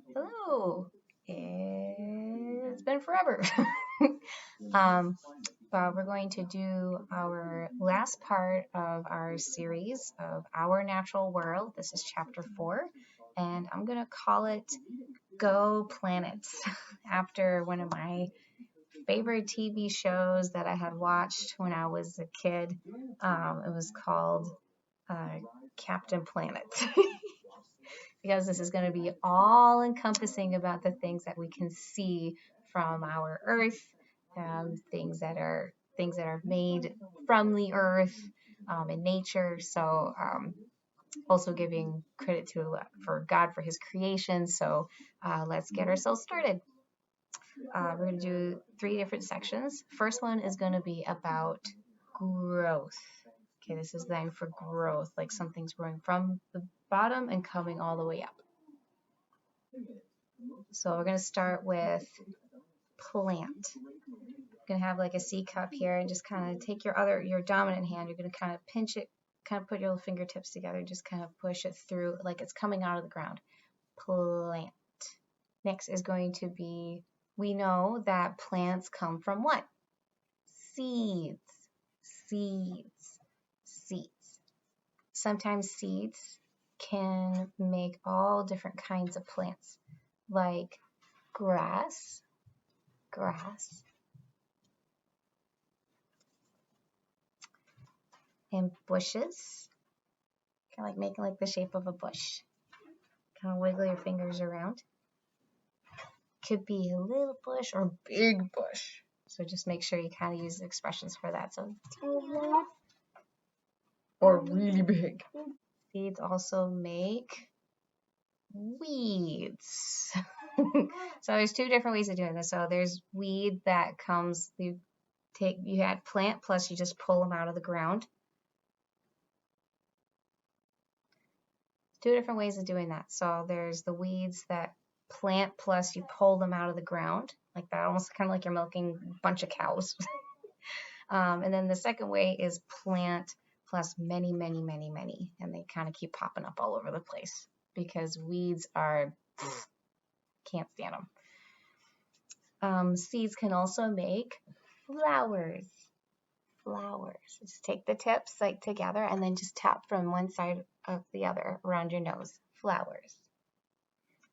Hello. It's been forever. But we're going to do our last part of our series of Our Natural World. This is chapter 4, and I'm going to call it Go Planets after one of my favorite TV shows that I had watched when I was a kid. It was called Captain Planet. Because this is going to be all encompassing about the things that we can see from our Earth, things that are made from the Earth in nature. So also giving credit to for God for His creation. So let's get ourselves started. We're going to do 3 different sections. First one is going to be about growth. Okay, this is then for growth, like something's growing from the bottom and coming all the way up. So we're going to start with plant. You're going to have like a C cup here and just kind of take your dominant hand. You're going to kind of pinch it, kind of put your little fingertips together, just kind of push it through like it's coming out of the ground. Plant. Next is going to be, we know that plants come from what? Seeds. Seeds. Seeds. Sometimes seeds can make all different kinds of plants, like grass, and bushes, kind of like making like the shape of a bush. Kind of wiggle your fingers around. Could be a little bush or a big bush. So just make sure you kind of use expressions for that. So or really big. Seeds also make weeds. So there's 2 different ways of doing this. So there's weed that comes, you add plant plus you just pull them out of the ground. 2 different ways of doing that. So there's the weeds that plant plus you pull them out of the ground, like that, almost kind of like you're milking a bunch of cows. And then the second way is plant plus many, and they kind of keep popping up all over the place because weeds are, can't stand them. Seeds can also make flowers. Just take the tips like together and then just tap from one side of the other around your nose. Flowers.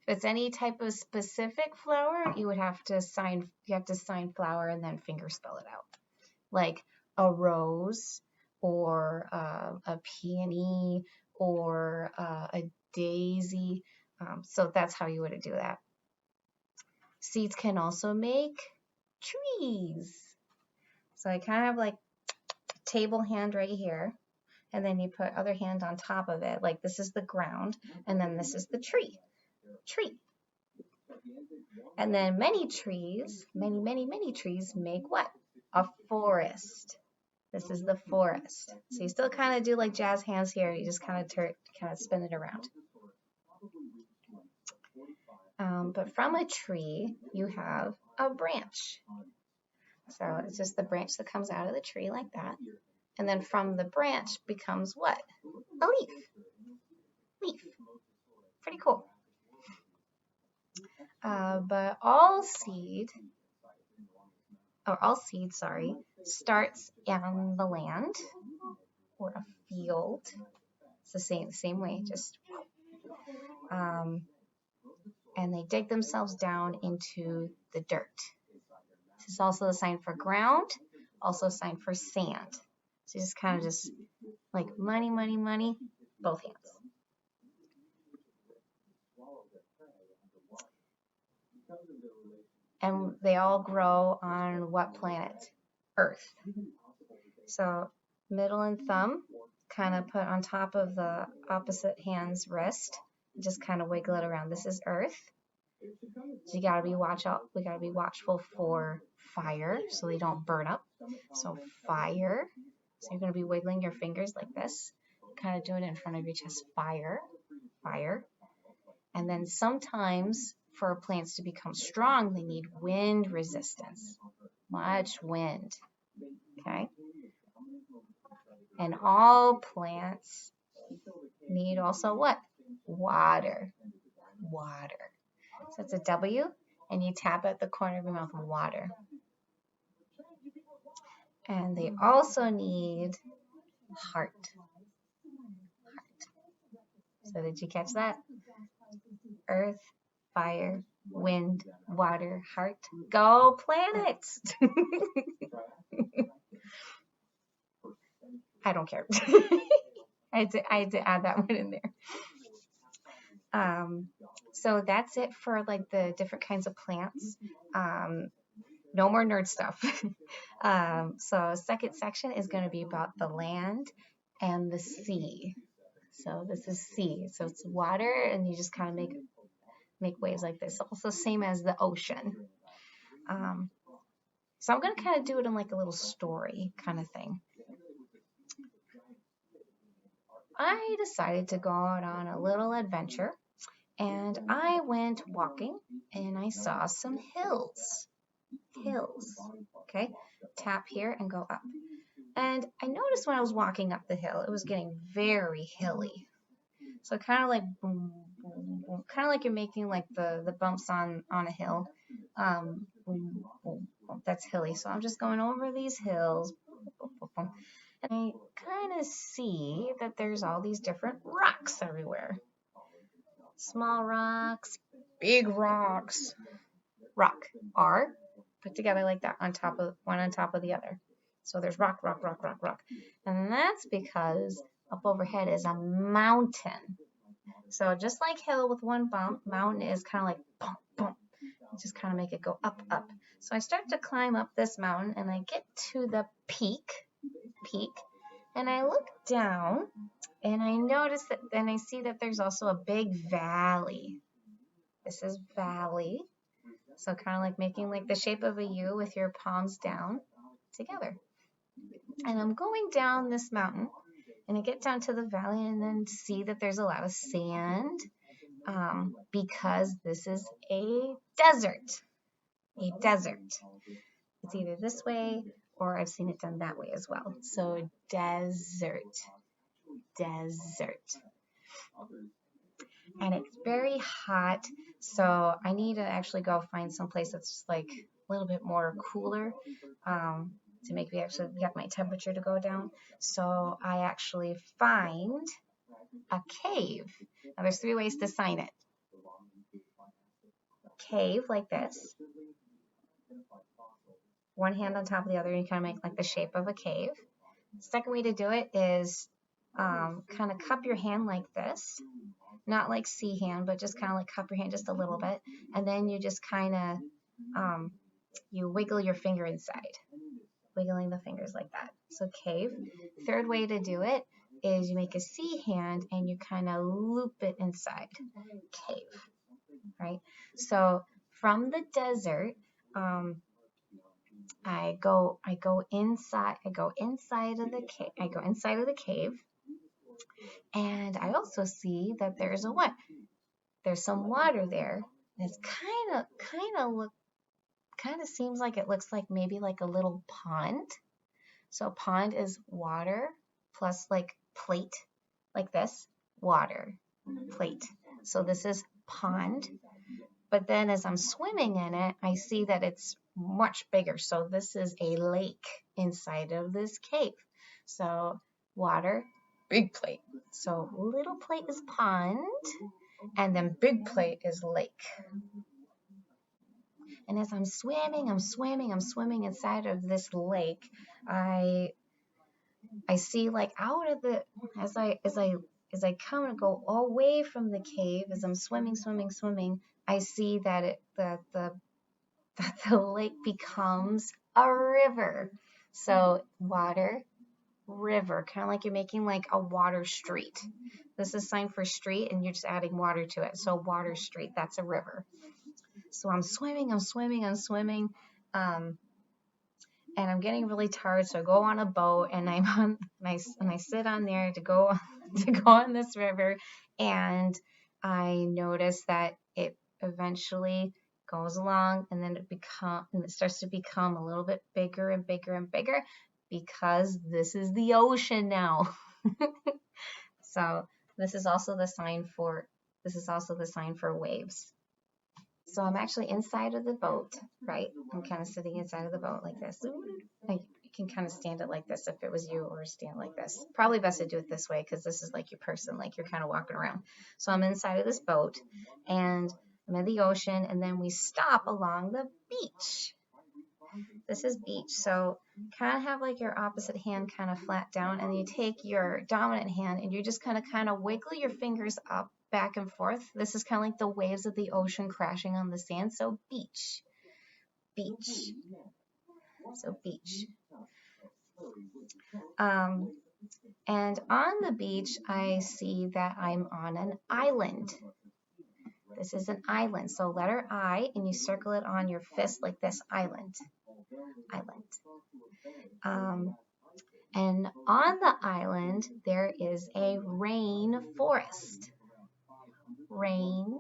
If it's any type of specific flower, you have to sign flower and then finger spell it out. Like a rose or a peony or a daisy. So that's how you would do that. Seeds can also make trees. So I kind of have like table hand right here, and then you put other hand on top of it, like this is the ground, and then this is the tree. And then many trees make what? A forest. This is the forest. So you still kind of do like jazz hands here. You just kind of spin it around. But from a tree, you have a branch. So it's just the branch that comes out of the tree like that. And then from the branch becomes what? A leaf. Pretty cool. But all seed, starts on the land or a field. It's the same way, just and they dig themselves down into the dirt. This is also a sign for ground, also a sign for sand. So just kind of just like money, both hands. And they all grow on what planet? Earth. So middle and thumb kind of put on top of the opposite hand's wrist. Just kind of wiggle it around. This is Earth. So we gotta be watchful for fire so they don't burn up. So fire. So you're gonna be wiggling your fingers like this, kind of doing it in front of your chest. Fire. And then sometimes for plants to become strong, they need wind resistance. Much wind. Okay? And all plants need also what? Water. So it's a W, and you tap at the corner of your mouth, water. And they also need heart. So did you catch that? Earth, fire, wind, water, heart. Go planets! I don't care. I had to add that one in there. So that's it for like the different kinds of plants. No more nerd stuff. So second section is going to be about the land and the sea. So this is sea. So it's water, and you just kind of make waves like this. Also same as the ocean. So I'm going to kind of do it in like a little story kind of thing. I decided to go out on a little adventure, and I went walking, and I saw some hills. Okay, tap here and go up. And I noticed when I was walking up the hill, it was getting very hilly. So kind of like boom, boom, boom, kind of like you're making like the bumps on a hill. Boom, boom, boom. That's hilly. So I'm just going over these hills. And I kind of see that there's all these different rocks everywhere. Small rocks, big rocks. Rock, R, put together like that, one on top of the other. So there's rock. And that's because up overhead is a mountain. So just like hill with one bump, mountain is kind of like bump, bump. Just kind of make it go up. So I start to climb up this mountain, and I get to the peak, and I look down, and I notice that, and I see that there's also a big valley. This is valley. So kind of like making like the shape of a U with your palms down together. And I'm going down this mountain, and I get down to the valley and then see that there's a lot of sand because this is a desert. It's either this way or I've seen it done that way as well. So desert. And it's very hot, so I need to actually go find some place that's like a little bit more cooler to make me actually get my temperature to go down. So I actually find a cave. Now there's 3 ways to sign it. Cave like this. One hand on top of the other, and you kind of make like the shape of a cave. The second way to do it is kind of cup your hand like this. Not like C hand, but just kind of like cup your hand just a little bit. And then you just kind of, you wiggle your finger inside. Wiggling the fingers like that. So cave. Third way to do it is you make a C hand and you kind of loop it inside. Cave. Right? So from the desert, I go inside of the cave. And I also see that there's there's some water there. It's kind of seems like it looks like maybe like a little pond. So pond is water plus like plate, like this, water, plate. So this is pond. But then as I'm swimming in it, I see that it's much bigger. So this is a lake inside of this cave. So water, big plate. So little plate is pond, and then big plate is lake. And as I'm swimming inside of this lake, I see like out of the, as I come and go away from the cave, as I'm swimming, I see that the lake becomes a river. So water, river, kind of like you're making like a water street. This is sign for street, and you're just adding water to it. So water street, that's a river. So I'm swimming, and I'm getting really tired. So I go on a boat, and I sit on there to go on this river, and I notice that it eventually goes along, and then it starts to become a little bit bigger and bigger because this is the ocean now. So this is also the sign for waves. So I'm actually inside of the boat, right? I'm kind of sitting inside of the boat like this. You can kind of stand it like this if it was you, or stand like this. Probably best to do it this way because this is like your person, like you're kind of walking around. So I'm inside of this boat and I'm in the ocean, and then we stop along the beach. This is beach. So kind of have like your opposite hand kind of flat down, and you take your dominant hand and you just kind of wiggle your fingers up, back and forth. This is kind of like the waves of the ocean crashing on the sand. So beach, beach. So beach. And on the beach, I see that I'm on an island. This is an island. So letter I, and you circle it on your fist like this, island. Island. And on the island, there is a rainforest. Rain.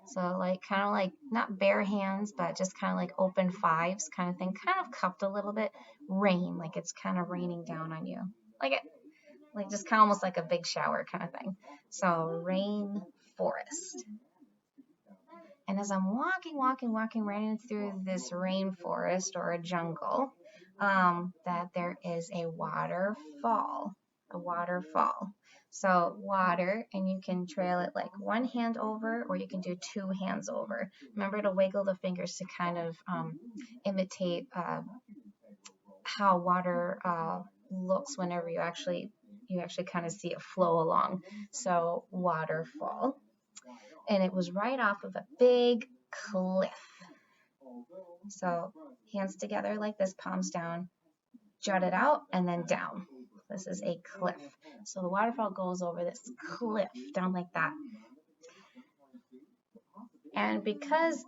So like kind of like not bare hands, but just kind of like open fives kind of thing, kind of cupped a little bit. Rain, like it's kind of raining down on you. Like just kind of almost like a big shower kind of thing. So rainforest. And as I'm walking right through this rainforest or a jungle, that there is a waterfall. So water, and you can trail it like one hand over, or you can do two hands over. Remember to wiggle the fingers to kind of imitate how water looks whenever you actually kind of see it flow along. So waterfall. And it was right off of a big cliff. So hands together like this, palms down, jut it out, and then down. This is a cliff. So the waterfall goes over this cliff down like that. And because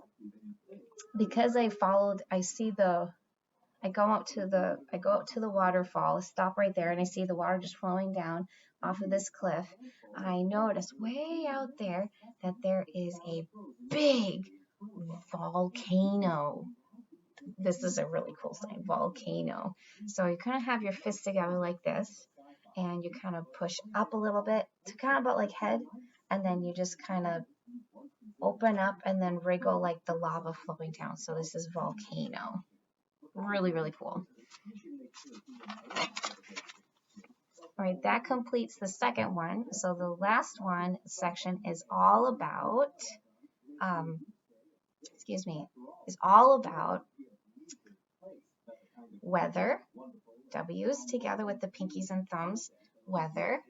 I go out to the waterfall, stop right there, and I see the water just flowing down off of this cliff. I notice way out there that there is a big volcano. This is a really cool sign, volcano. So you kind of have your fists together like this, and you kind of push up a little bit to kind of about like head, and then you just kind of open up and then wriggle like the lava flowing down. So this is volcano. Really, really cool. All right, that completes the second one. So the last one section is all about, weather, W's together with the pinkies and thumbs, weather,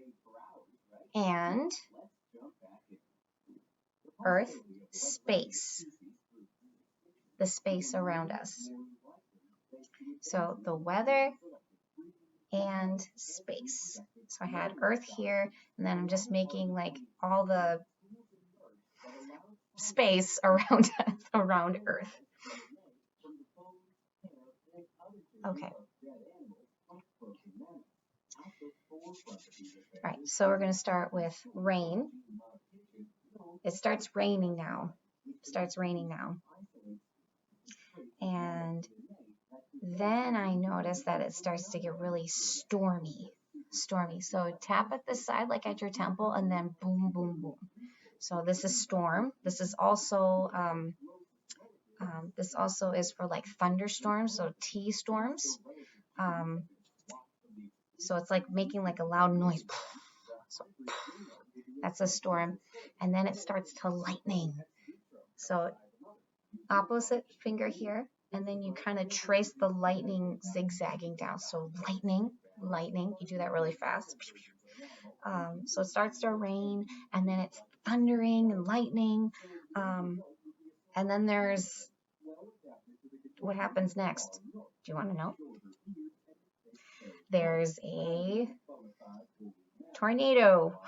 and earth, space, the space around us. So the weather and space. So I had earth here, and then I'm just making like all the space around earth. Okay. All right, so we're going to start with rain. It starts raining now. And then I notice that it starts to get really stormy. So tap at the side like at your temple, and then boom, boom, boom. So this is storm. This is also is for like thunderstorms, so T storms. So it's like making like a loud noise. So that's a storm. And then it starts to lightning. So opposite finger here, and then you kind of trace the lightning zigzagging down. So lightning, you do that really fast. So it starts to rain, and then it's thundering and lightning. And then there's what happens next. Do you want to know? There's a tornado.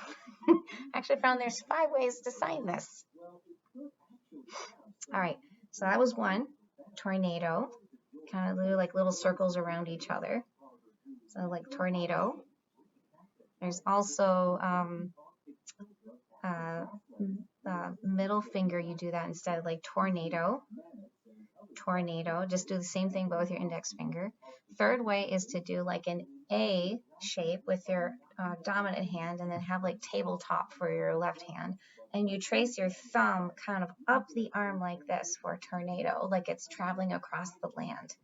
Actually found there's 5 ways to sign this. All right, so that was one, tornado. Kind of do like little circles around each other. So like tornado. There's also middle finger, you do that instead of like tornado. Just do the same thing but with your index finger. Third way is to do like an A shape with your dominant hand, and then have like tabletop for your left hand, and you trace your thumb kind of up the arm like this for a tornado, like it's traveling across the land.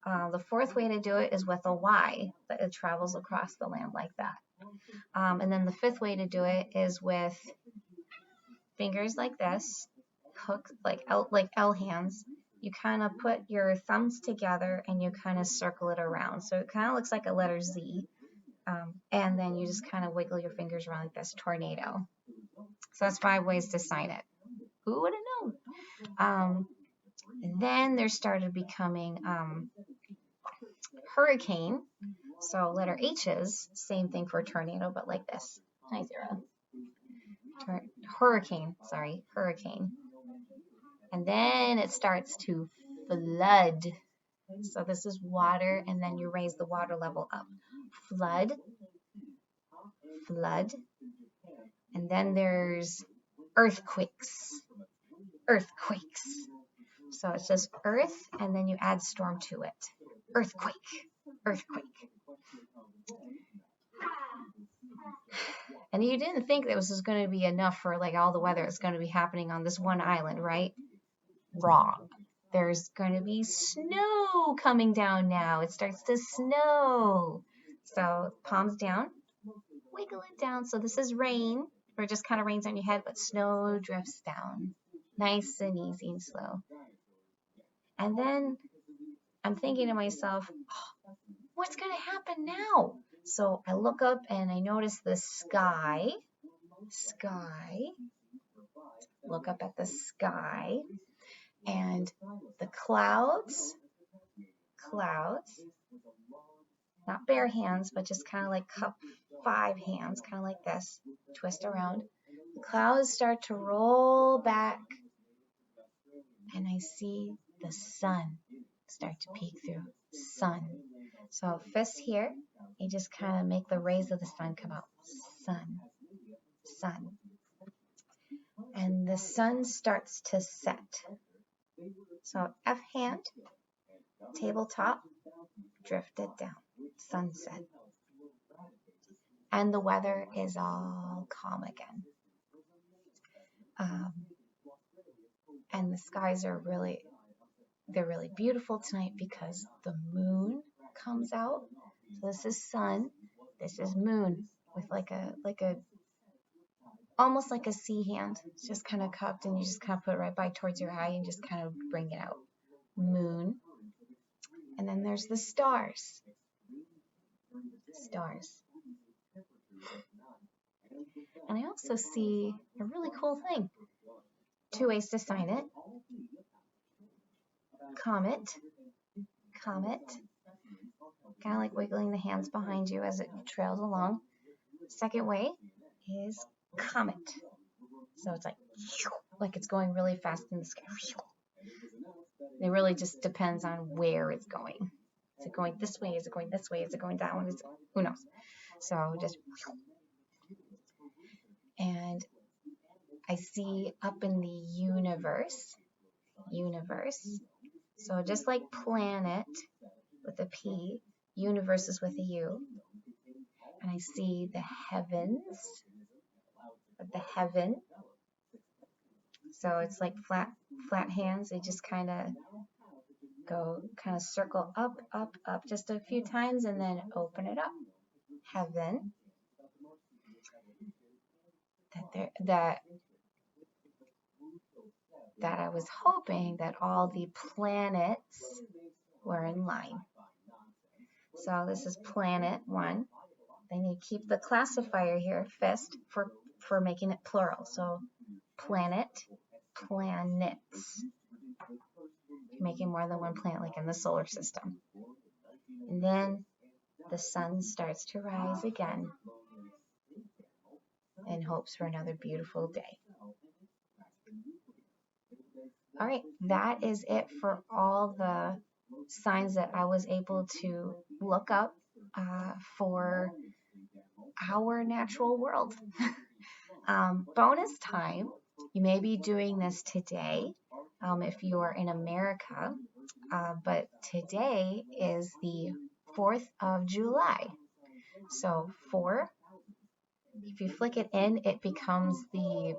The fourth way to do it is with a Y, that it travels across the land like that. And then the fifth way to do it is with fingers like this, hook like L hands. You kind of put your thumbs together and you kind of circle it around. So it kind of looks like a letter Z. And then you just kind of wiggle your fingers around like this, tornado. So that's 5 ways to sign it. Who would have known? Then there started becoming hurricane. So letter H's, same thing for tornado, but like this. Hi, Zero. Hurricane. And then it starts to flood. So this is water, and then you raise the water level up. Flood. And then there's earthquakes. So it's just earth, and then you add storm to it. Earthquake. And you didn't think that this was going to be enough for like all the weather that's going to be happening on this one island, right? Wrong. There's going to be snow coming down now. It starts to snow. So palms down, wiggle it down. So this is rain, or it just kind of rains on your head, but snow drifts down. Nice and easy and slow. And then I'm thinking to myself, oh, what's going to happen now? So I look up and I notice the sky. Look up at the sky. And the clouds, not bare hands, but just kind of like cup 5 hands, kind of like this, twist around. The clouds start to roll back, and I see the sun start to peek through. Sun. So fist here, you just kind of make the rays of the sun come out. Sun. And the sun starts to set. So F hand, tabletop, drifted down, sunset. And the weather is all calm again. And the skies are really beautiful tonight because the moon comes out. So this is sun, this is moon with like a almost like a C hand. It's just kind of cupped, and you just kind of put it right by towards your eye and just kind of bring it out. Moon. And then there's the stars. And I also see a really cool thing. 2 ways to sign it. Comet. Kind of like wiggling the hands behind you as it trails along. Second way is comet. So it's like it's going really fast in the sky. It really just depends on where it's going. Is it going this way? Is it going this way? Is it going that one? Who knows? So just, and I see up in the universe. So just like planet with a P, universe is with a U. And I see the heavens, So it's like flat hands. They just kind of circle up just a few times and then open it up. Heaven. That I was hoping that all the planets were in line. So this is planet 1. Then you keep the classifier here, fist, for making it plural. So planet, planets. You're making more than one planet, like in the solar system. And then the sun starts to rise again in hopes for another beautiful day. All right, that is it for all the signs that I was able to look up for our natural world. Bonus time, you may be doing this today if you are in America, but today is the 4th of July. So 4, if you flick it in, it becomes the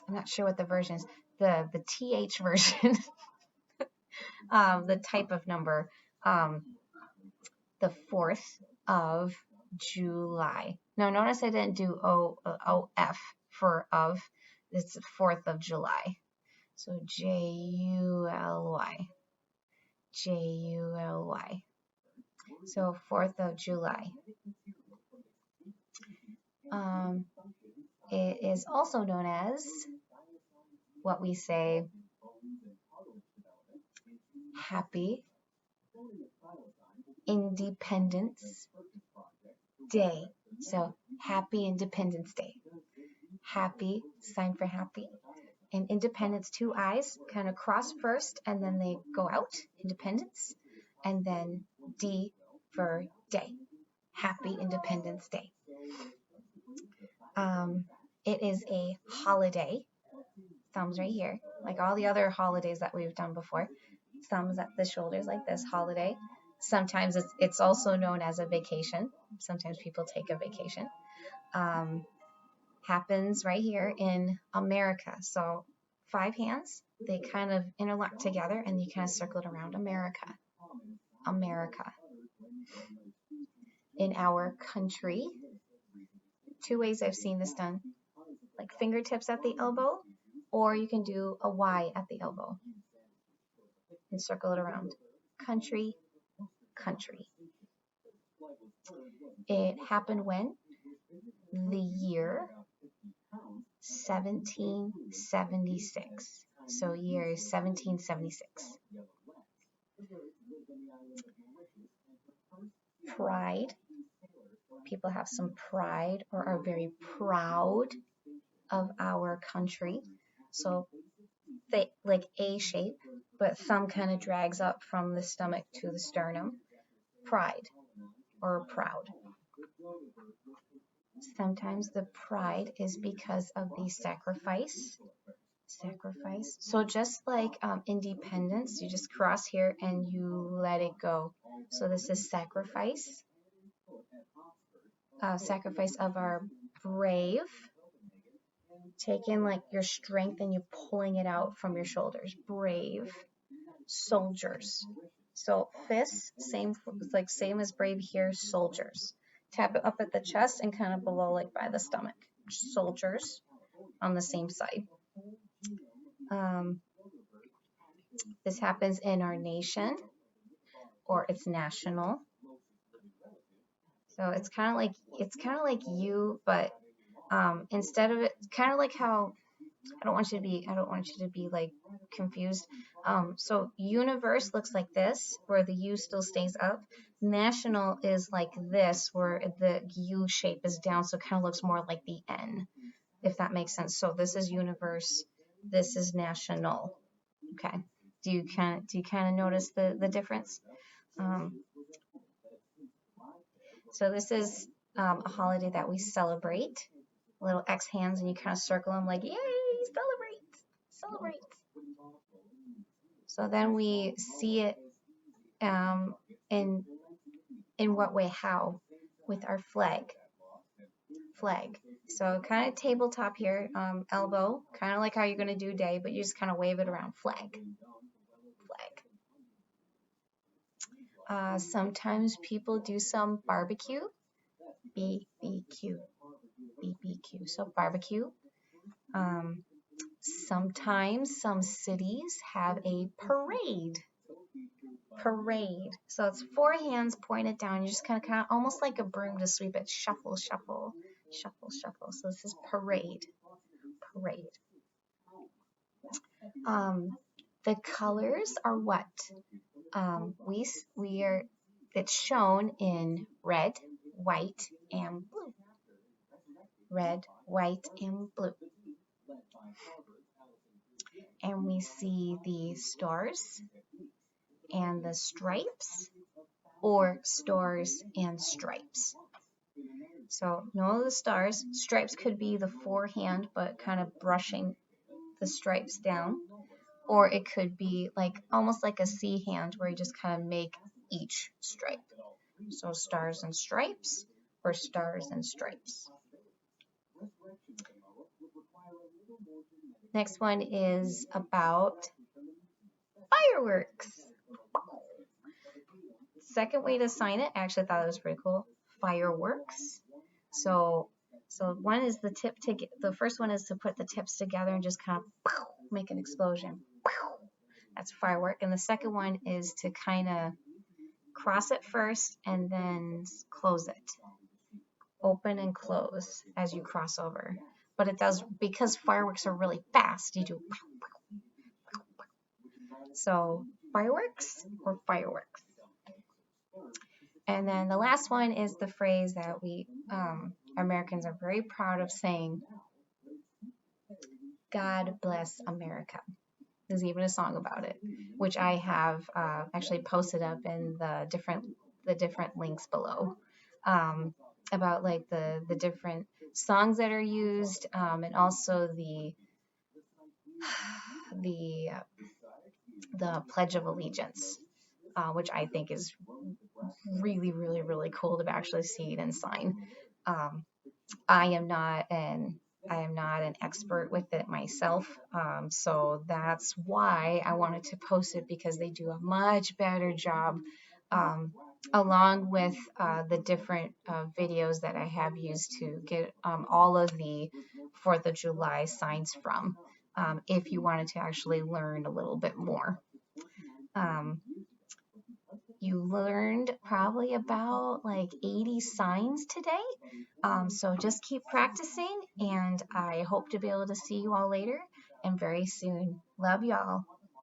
I'm not sure what the version is. The TH version, the type of number, the 4th of July. No, notice I didn't do OF for of. It's the 4th of July. So July. July. So 4th of July. It is also known as what we say Happy Independence Day. So Happy Independence Day. Happy, sign for happy. And independence, 2 I's, kind of cross first, and then they go out, independence, and then D for day. Happy Independence Day. It is a holiday. Thumbs right here, like all the other holidays that we've done before. Thumbs at the shoulders like this, holiday. Sometimes it's also known as a vacation. Sometimes people take a vacation. Happens right here in America. So 5 hands, they kind of interlock together and you kind of circle it around America. America. In our country, 2 ways I've seen this done, like fingertips at the elbow, or you can do a Y at the elbow and circle it around. Country, country. It happened when? The year 1776. So year 1776. Pride. People have some pride or are very proud of our country. So they like A shape, but thumb kind of drags up from the stomach to the sternum. Pride or proud. Sometimes the pride is because of the sacrifice. Sacrifice. So just like independence, you just cross here and you let it go. So this is sacrifice. Sacrifice of our brave. Taking like your strength and you pulling it out from your shoulders. Brave. Soldiers. So fists, same as brave here, soldiers. Tap it up at the chest and kind of below like by the stomach. Soldiers on the same side. This happens in our nation, or it's national. So it's kind of like you, but instead of it, kind of like how I don't want you to be like confused. So universe looks like this, where the U still stays up. National is like this, where the U shape is down, so it kind of looks more like the N, if that makes sense. So this is universe, this is national. Okay. Do you kind of notice the difference? So this is a holiday that we celebrate. Little X hands, and you kind of circle them like, yay, celebrate. So then we see it in what way? How? With our flag. So kind of tabletop here, elbow, kind of like how you're going to do day, but you just kind of wave it around. Flag. Sometimes people do some barbecue. BBQ. So barbecue. Sometimes some cities have a parade. So it's 4 hands pointed down. You just kind of almost like a broom to sweep it. Shuffle. So this is parade. The colors are what? It's shown in red, white, and blue. Red, white, and blue. And we see the stars and the stripes, or stars and stripes. So no, the stars. Stripes could be the 4 hand, but kind of brushing the stripes down. Or it could be like almost like a C hand, where you just kind of make each stripe. So stars and stripes, or stars and stripes. Next one is about fireworks. Second way to sign it, I actually thought it was pretty cool. Fireworks. So one is the tip to get, the first one is to put the tips together and just kind of make an explosion. That's a firework. And the second one is to kind of cross it first and then close it. Open and close as you cross over. But it does, because fireworks are really fast, you do. So fireworks or fireworks. And then the last one is the phrase that we Americans are very proud of saying, God bless America. There's even a song about it, which I have actually posted up in the different links below, about like the different songs that are used, and also the Pledge of Allegiance, which I think is really, really, really cool to actually see it and sign. I am not an expert with it myself, so that's why I wanted to post it, because they do a much better job, along with the different videos that I have used to get all of the 4th of July signs from, if you wanted to actually learn a little bit more. You learned probably about like 80 signs today. So just keep practicing, and I hope to be able to see you all later and very soon. Love y'all.